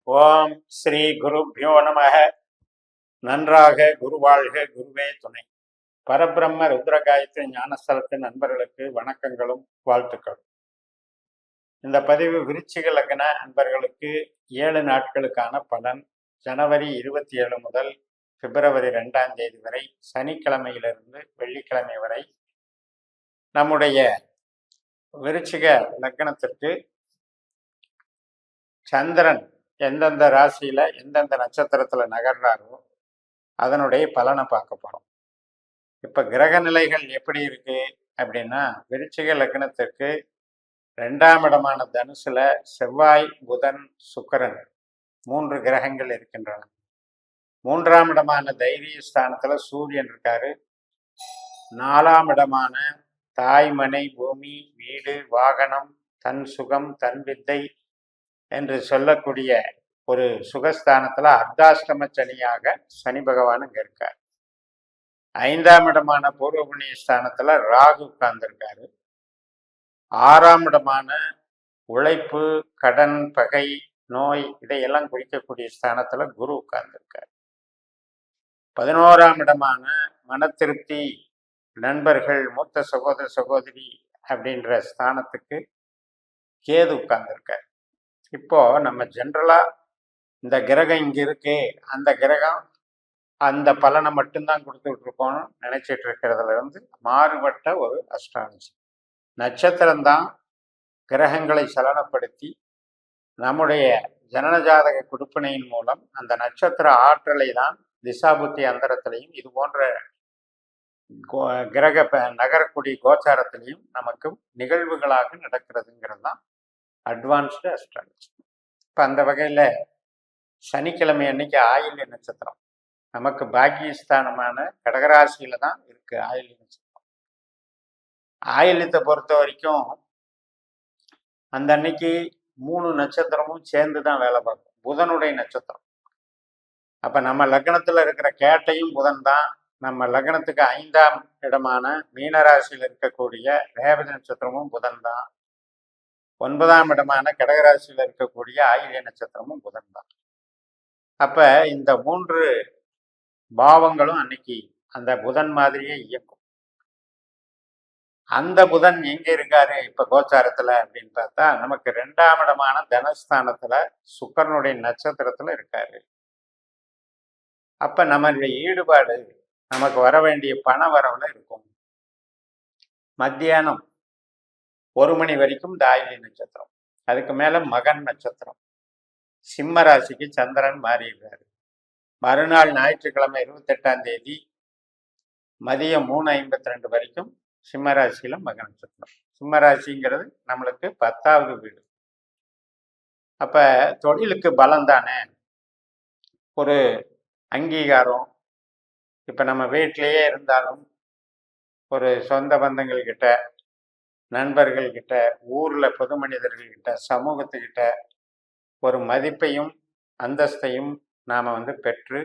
ஓம் ஸ்ரீ குருப்யோ நமக. நன்றாக குருவாழ்க, குருவே துணை. பரபிரம்ம ருத்ரகாயத்ரி ஞானஸ்தலத்தின் நண்பர்களுக்கு வணக்கங்களும் வாழ்த்துக்களும். இந்த பதிவு விருச்சிக லக்ன அன்பர்களுக்கு 7 நாட்களுக்கான பலன். ஜனவரி 27 முதல் பிப்ரவரி 2ஆம் தேதி வரை, சனிக்கிழமையிலிருந்து வெள்ளிக்கிழமை வரை நம்முடைய விருச்சிக லக்னத்திற்கு சந்திரன் எந்தெந்த ராசியில எந்தெந்த நட்சத்திரத்துல நகர்றாரோ அதனுடைய பலனை பார்க்க போறோம். இப்ப கிரக நிலைகள் எப்படி இருக்கு அப்படின்னா, விருச்சிக லக்னத்திற்கு 2ஆம் இடமான தனுசுல செவ்வாய், புதன், சுக்கிரன் 3 கிரகங்கள் இருக்கின்றன. 3ஆம் இடமான தைரிய ஸ்தானத்துல சூரியன் இருக்காரு. 4ஆம் இடமான தாய்மனை, பூமி, வீடு, வாகனம், தன் சுகம், தன் வித்தை என்று சொல்லக்கூடிய ஒரு சுகஸ்தானத்துல அர்த்தாஷ்டம சனியாக சனி பகவான் இங்க இருக்கார். 5ஆம் இடமான பூர்வ புண்ணிய ஸ்தானத்துல ராகு உட்கார்ந்திருக்காரு. 6ஆம் இடமான உழைப்பு, கடன், பகை, நோய் இதையெல்லாம் குறிக்கக்கூடிய ஸ்தானத்துல குரு உட்கார்ந்திருக்காரு. 11ஆம் இடமான மன திருப்தி, நண்பர்கள், மூத்த சகோதர சகோதரி அப்படின்ற ஸ்தானத்துக்கு கேது உட்கார்ந்திருக்காரு. இப்போ நம்ம ஜென்ரலா இந்த கிரகம் இங்க இருக்கு, அந்த கிரகம் அந்த பலனை மட்டும்தான் கொடுத்துட்டு இருக்கோம்னு நினைச்சிட்டு இருக்கிறதுல இருந்து மாறுபட்ட ஒரு அஸ்ட்ராலஜி. நட்சத்திரம்தான் கிரகங்களை சலனப்படுத்தி நம்முடைய ஜனன ஜாதக குடுப்பினையின் மூலம் அந்த நட்சத்திர ஆற்றலை தான் திசாபுத்தி அந்தரத்திலையும் இது போன்ற கிரக நகரக்கூடிய கோச்சாரத்திலையும் நமக்கு நிகழ்வுகளாக நடக்கிறதுங்கிறது தான் அட்வான்ஸ்டு அஸ்ட்ராலஜி. இப்போ அந்த வகையில் சனிக்கிழமை அன்னைக்கு ஆயில்ய நட்சத்திரம் நமக்கு பாக்கியஸ்தானமான கடகராசியில தான் இருக்கு. ஆயில்ய நட்சத்திரம், ஆயில்யத்தை பொறுத்த வரைக்கும் அந்த அன்னைக்கு 3 நட்சத்திரமும் சேர்ந்து தான் வேலை பார்க்கும். புதனுடைய நட்சத்திரம். அப்ப நம்ம லக்னத்துல இருக்கிற கேட்டையும் புதன் தான். நம்ம லக்னத்துக்கு 5ஆம் இடமான மீனராசியில் இருக்கக்கூடிய ரேவதி நட்சத்திரமும் புதன் தான். 9ஆம் இடமான கடகராசியில் இருக்கக்கூடிய ஆயில்ய நட்சத்திரமும் புதன் தான். அப்ப இந்த 3 பாவங்களும் அன்னைக்கு அந்த புதன் மாதிரியே இயக்கும். அந்த புதன் எங்க இருக்காரு இப்ப கோச்சாரத்துல அப்படின்னு பார்த்தா, நமக்கு 2ஆம் இடமான தனஸ்தானத்துல சுக்கிரனுடைய நட்சத்திரத்துல இருக்காரு. அப்ப நம்மளுடைய ஈடுபாடு நமக்கு வர வேண்டிய பண வரவுல இருக்கும். மத்தியானம் 1 மணி வரைக்கும் இந்த ஆயில்ய நட்சத்திரம், அதுக்கு மேல மகன் நட்சத்திரம். சிம்ம ராசிக்கு சந்திரன் மாறிடுறாரு. மறுநாள் ஞாயிற்றுக்கிழமை 28ஆம் தேதி மதியம் 3:52 வரைக்கும் சிம்மராசியில மக நட்சத்திரம். சிம்மராசிங்கிறது நம்மளுக்கு 10ஆவது வீடு. அப்ப தொழிலுக்கு பலம் தானே, ஒரு அங்கீகாரம். இப்ப நம்ம வீட்டிலேயே இருந்தாலும் ஒரு சொந்த பந்தங்கள் கிட்ட, நண்பர்கள் கிட்ட, ஊர்ல பொது மனிதர்கள் கிட்ட, சமூகத்துக்கிட்ட ஒரு மதிப்பையும் அந்தஸ்தையும் நாம பெற்று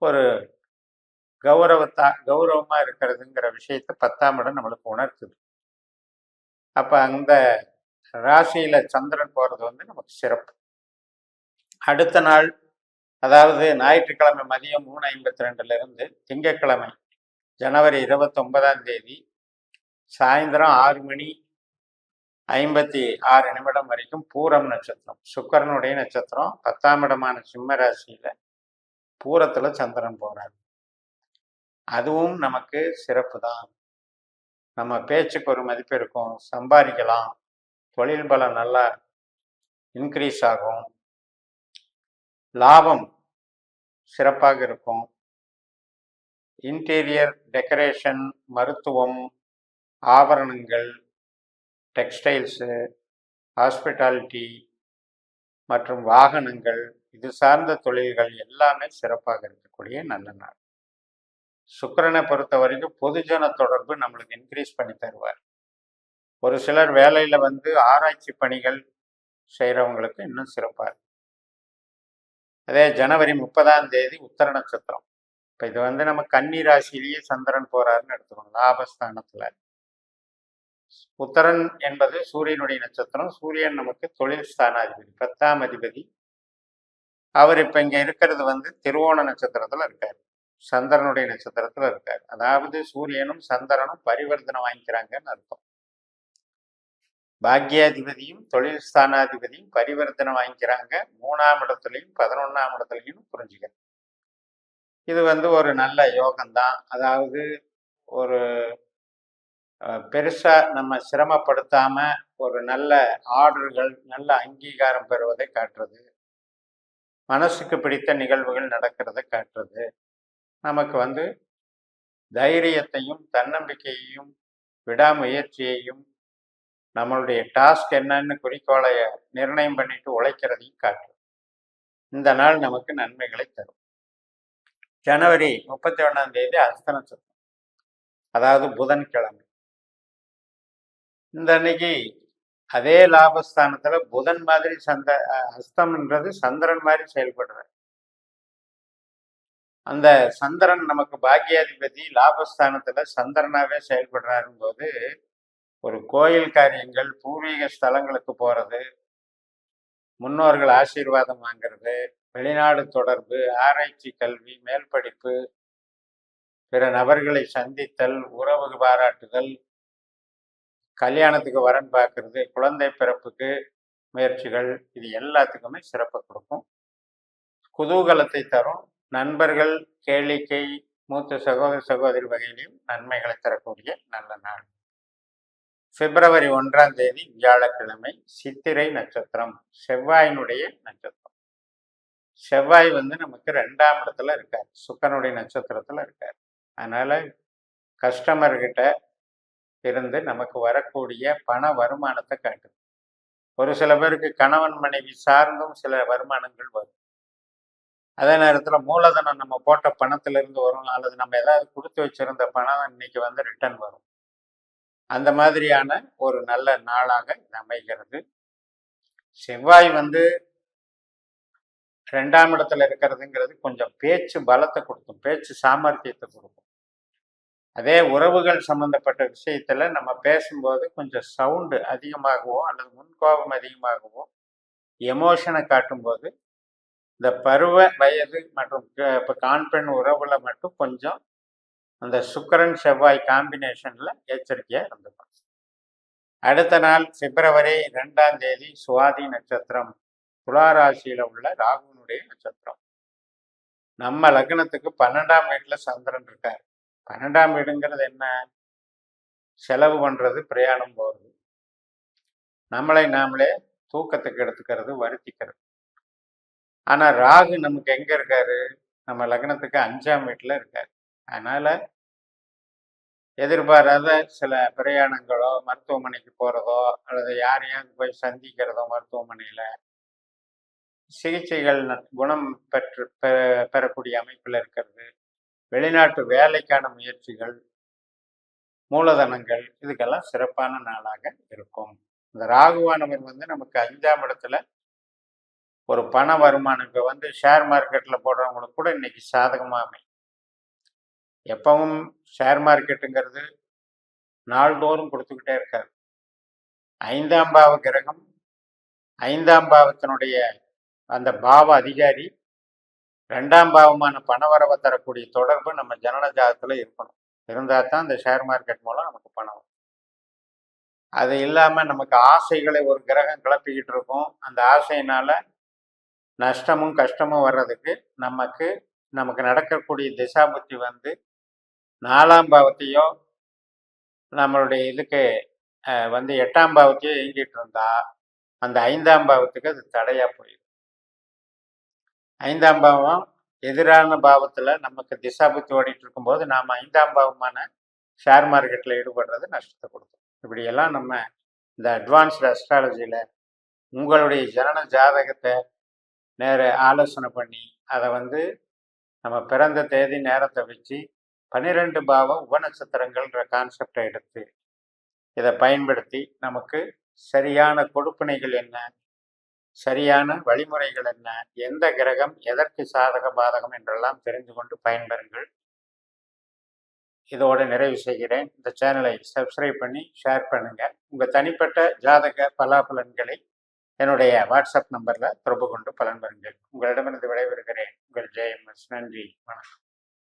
ஒரு கௌரவமா இருக்கிறதுங்கிற விஷயத்த 10ஆம் இடம் நம்மளுக்கு உணர்த்துது. அப்ப அந்த ராசியில சந்திரன் போறது நமக்கு சிறப்பு. அடுத்த நாள், அதாவது ஞாயிற்றுக்கிழமை மதியம் 3:52 இருந்து திங்கட்கிழமை ஜனவரி 29ஆம் தேதி சாயந்தரம் 6:56 வரைக்கும் பூரம் நட்சத்திரம், சுக்கிரனுடைய நட்சத்திரம். 10ஆம் இடமான சிம்ம ராசியில பூரத்துல சந்திரன் போறார். அதுவும் நமக்கு சிறப்பு தான். நம்ம பேச்சுக்கு ஒரு மதிப்பு இருக்கும், சம்பாதிக்கலாம், தொழில் பலம் நல்லா இன்க்ரீஸ் ஆகும், லாபம் சிறப்பாக இருக்கும். இன்டீரியர் டெக்கரேஷன், மருத்துவம், ஆபரணங்கள், டெக்ஸ்டைல்ஸு, ஹாஸ்பிட்டாலிட்டி மற்றும் வாகனங்கள், இது சார்ந்த தொழில்கள் எல்லாமே சிறப்பாக இருக்கக்கூடிய நல்ல நாள். சுக்கிரனை பொறுத்த வரைக்கும் பொதுஜன தொடர்பு நம்மளுக்கு இன்க்ரீஸ் பண்ணி தருவார். ஒரு சிலர் வேலையில ஆராய்ச்சி பணிகள் செய்யறவங்களுக்கு இன்னும் சிறப்பா இருக்கு. அதே ஜனவரி 30ஆம் தேதி உத்தர நட்சத்திரம். இப்ப இது நம்ம கன்னி ராசியிலேயே சந்திரன் போறாருன்னு எடுத்துக்கணும், லாபஸ்தானத்துல. உத்தரன் என்பது சூரியனுடைய நட்சத்திரம். சூரியன் நமக்கு தொழில் ஸ்தானாதிபதி, 10ஆம் அதிபதி. அவர் இப்ப இங்க இருக்கிறது வந்து திருவோண நட்சத்திரத்துல இருக்காரு, சந்திரனுடைய நட்சத்திரத்துல இருக்காரு. அதாவது சூரியனும் சந்திரனும் பரிவர்த்தனை வாங்கிக்கிறாங்கன்னு அர்த்தம். பாக்யாதிபதியும் தொழில் ஸ்தானாதிபதியும் பரிவர்த்தனை வாங்கிக்கிறாங்க 3ஆம் இடத்துலையும் 11ஆம் இடத்துலையும் புரிஞ்சுக்கிறேன். இது வந்து ஒரு நல்ல யோகம்தான். அதாவது ஒரு பெருசா நம்ம சிரமப்படுத்தாம ஒரு நல்ல ஆர்டர்கள், நல்ல அங்கீகாரம் பெறுவதை காட்டுறது, மனசுக்கு பிடித்த நிகழ்வுகள் நடக்கிறத காட்டுறது, நமக்கு வந்து தைரியத்தையும் தன்னம்பிக்கையையும் விடாமுயற்சியையும் நம்மளுடைய டாஸ்க் என்னன்னு குறிக்கோளை நிர்ணயம் பண்ணிட்டு உழைக்கிறதையும் காட்டுறது. இந்த நாள் நமக்கு நன்மைகளை தரும். ஜனவரி 31ஆம் தேதி அஸ்த நட்சத்திரம், அதாவது புதன்கிழமை. இந்த அன்னைக்கு அதே லாபஸ்தானத்துல புதன் மாதிரி அஸ்தம்ன்றது சந்திரன் மாதிரி செயல்படுறார். அந்த சந்திரன் நமக்கு பாக்யாதிபதி லாபஸ்தானத்துல சந்திரனாவே செயல்படுறாரும் போது ஒரு கோயில் காரியங்கள், பூர்வீக ஸ்தலங்களுக்கு போறது, முன்னோர்கள் ஆசீர்வாதம் வாங்கிறது, வெளிநாடு தொடர்பு, ஆராய்ச்சி கல்வி, மேல் படிப்பு, பிற நபர்களை சந்தித்தல், உறவு பாராட்டுதல், கல்யாணத்துக்கு வரன் பார்க்கறது, குழந்தை பிறப்புக்கு முயற்சிகள், இது எல்லாத்துக்குமே சிறப்பு கொடுக்கும். குதூகலத்தை தரும். நண்பர்கள், கேளிக்கை, மூத்த சகோதர சகோதரி வகையிலையும் நன்மைகளை தரக்கூடிய நல்ல நாள். பிப்ரவரி 1ஆம் தேதி வியாழக்கிழமை, சித்திரை நட்சத்திரம், செவ்வாயினுடைய நட்சத்திரம். செவ்வாய் வந்து நமக்கு 2ஆம் இடத்துல இருக்கார், சுக்கரனுடைய நட்சத்திரத்துல இருக்கார். அதனால கஸ்டமர்கிட்ட இருந்து நமக்கு வரக்கூடிய பண வருமானத்தை காட்டுது. ஒரு சில பேருக்கு கணவன் மனைவி சார்ந்தும் சில வருமானங்கள் வரும். அதே நேரத்தில் மூலதனம் நம்ம போட்ட பணத்திலிருந்து வரும், அல்லது நம்ம ஏதாவது கொடுத்து வச்சிருந்த பணம் இன்னைக்கு வந்து ரிட்டர்ன் வரும். அந்த மாதிரியான ஒரு நல்ல நாளாக இது அமைகிறது. செவ்வாய் வந்து 2ஆம் இடத்துல இருக்கிறதுங்கிறது கொஞ்சம் பேச்சு பலத்தை கொடுக்கும், பேச்சு சாமர்த்தியத்தை கொடுக்கும். அதே உறவுகள் சம்பந்தப்பட்ட விஷயத்துல நம்ம பேசும்போது கொஞ்சம் சவுண்டு அதிகமாகவோ அல்லது முன்கோபம் அதிகமாகவோ எமோஷனை காட்டும்போது இந்த பருவ வயது மற்றும் இப்போ ஆண் பெண் உறவுல மட்டும் கொஞ்சம் அந்த சுக்கிரன் செவ்வாய் காம்பினேஷன்ல எச்சரிக்கையா இருந்துக்கணும். அடுத்த நாள் பிப்ரவரி 2ஆம் தேதி சுவாதி நட்சத்திரம், துளாராசியில உள்ள ராகுனுடைய நட்சத்திரம். நம்ம லக்னத்துக்கு 12ஆம் வீட்டுல சந்திரன் இருக்காரு. 12ஆம் வீடுங்கிறது என்ன? செலவு பண்றது, பிரயாணம் போறது, நம்மளை நாமளே தூக்கத்துக்கு எடுத்துக்கிறது, வருத்திக்கிறது. ஆனா ராகு நமக்கு எங்க இருக்காரு? நம்ம லக்னத்துக்கு 5ஆம் வீட்டுல இருக்காரு. அதனால எதிர்பாராத சில பிரயாணங்களோ, மருத்துவமனைக்கு போறதோ, அல்லது யாரையாவது போய் சந்திக்கிறதோ, மருத்துவமனையில சிகிச்சைகள் குணம் பெறக்கூடிய அமைப்பில் இருக்கிறது, வெளிநாட்டு வேலைக்கான முயற்சிகள், மூலதனங்கள், இதுக்கெல்லாம் சிறப்பான நாளாக இருக்கும். இந்த ராகுவானவர் வந்து நமக்கு 5ஆம் இடத்துல ஒரு பண வருமானம், இப்போ வந்து ஷேர் மார்க்கெட்டில் போடுறவங்களுக்கு கூட இன்னைக்கு சாதகமாக அமையும். எப்பவும் ஷேர் மார்க்கெட்டுங்கிறது நாள்தோறும் கொடுத்துக்கிட்டே இருக்காரு. 5ஆம் பாவ கிரகம், 5ஆம் பாவத்தினுடைய அந்த பாவ அதிகாரி 2ஆம் பாவமான பணவரவை தரக்கூடிய தொடர்பு நம்ம ஜனன ஜாதகத்துல இருக்கணும். இருந்தால் தான் இந்த ஷேர் மார்க்கெட் மூலம் நமக்கு பணம் வரும். அது இல்லாம நமக்கு ஆசைகளை ஒரு கிரகம் கிளப்பிக்கிட்டு இருக்கும். அந்த ஆசையினால நஷ்டமும் கஷ்டமும் வர்றதுக்கு நமக்கு நடக்கக்கூடிய திசாபுத்தி வந்து 4ஆம் பாவத்தையோ நம்மளுடைய இதுக்கு வந்து 8ஆம் பாவத்தையோ இயங்கிட்டு இருந்தா அந்த 5ஆம் பாவத்துக்கு அது தடையா போயிடும். 5ஆம் பாவம் எதிரான பாவத்துல நமக்கு திசாபுத்தி ஓடிட்டு இருக்கும்போது நாம 5ஆம் பாவமான ஷேர் மார்க்கெட்ல ஈடுபடுறது நஷ்டத்தை கொடுக்கும். இப்படியெல்லாம் நம்ம இந்த அட்வான்ஸ்டு அஸ்ட்ராலஜியில உங்களுடைய ஜனன ஜாதகத்தை நேர ஆலோசனை பண்ணி அதை வந்து நம்ம பிறந்த தேதி நேரத்தை வச்சு 12 பாவ உபநட்சத்திரங்கள்ன்ற கான்செப்டை எடுத்து இதை பயன்படுத்தி நமக்கு சரியான கொடுப்பினைகள் என்ன, சரியான வழிமுறைகள் என்ன, எந்த கிரகம் எதற்கு சாதக பாதகம் என்றெல்லாம் தெரிந்து கொண்டு பயன்பெறுங்கள். இதோடு நிறைவு செய்கிறேன். இந்த சேனலை சப்ஸ்கிரைப் பண்ணி ஷேர் பண்ணுங்க. உங்கள் தனிப்பட்ட ஜாதக பலாபலன்களை என்னுடைய வாட்ஸ்அப் நம்பரில் தொடர்பு கொண்டு பலன் பெறுங்கள். உங்களிடமிருந்து விடைபெறுகிறேன். உங்கள் ஜெயம்எஸ். நன்றி, வணக்கம்.